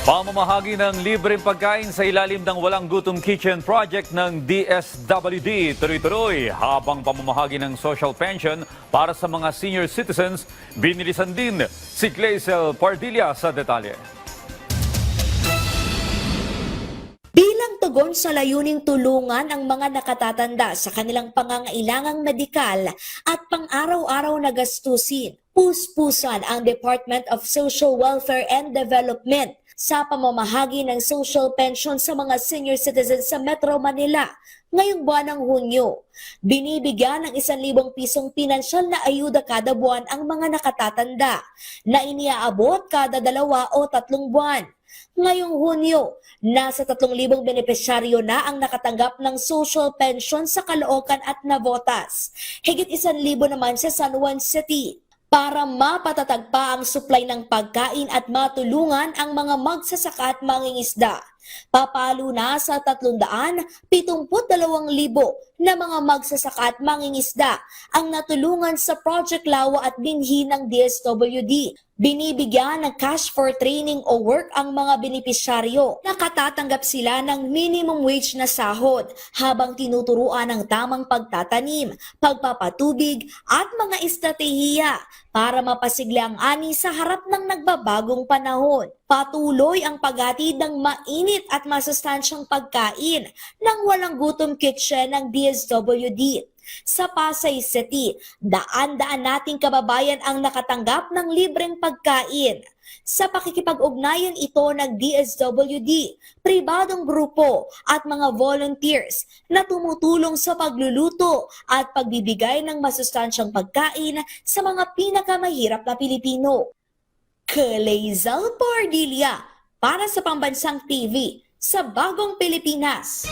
Pamamahagi ng libreng pagkain sa ilalim ng Walang Gutom Kitchen Project ng DSWD tuloy-tuloy habang pamamahagi ng social pension para sa mga senior citizens. Binilisan din si Clazel Pardilla sa detalye. Bilang tugon sa layuning tulungan ang mga nakatatanda sa kanilang pangangailangang medikal at pang-araw-araw na gastusin, puspusan ang Department of Social Welfare and Development sa pamamahagi ng social pension sa mga senior citizens sa Metro Manila ngayong buwan ng Hunyo. Binibigyan ng 1,000 pisong pinansyal na ayuda kada buwan ang mga nakatatanda na iniaabot kada 2 o 3 buwan. Ngayong Hunyo, nasa 3,000 benepisyaryo na ang nakatanggap ng social pension sa Caloocan at Navotas. Higit 1,000 naman sa San Juan City. Para mapatatag pa ang supply ng pagkain at matulungan ang mga magsasaka at mangingisda, papalo na sa 372,000 na mga magsasaka at mangingisda ang natulungan sa Project Lawa at binhi ng DSWD. Binibigyan ng cash for training o work ang mga benepisyaryo. Nakatatanggap sila ng minimum wage na sahod habang tinuturuan ng tamang pagtatanim, pagpapatubig at mga estratehiya para mapasigla ang ani sa harap ng nagbabagong panahon. Patuloy ang paghatid ng mainit at masustansyang pagkain ng Walang Gutom Kitchen ng DSWD. Sa Pasay City, daan-daan nating kababayan ang nakatanggap ng libreng pagkain. Sa pakikipag-ugnayan ito ng DSWD, pribadong grupo at mga volunteers na tumutulong sa pagluluto at pagbibigay ng masustansyang pagkain sa mga pinakamahirap na Pilipino. Clazel Pardilla para sa Pambansang TV sa Bagong Pilipinas.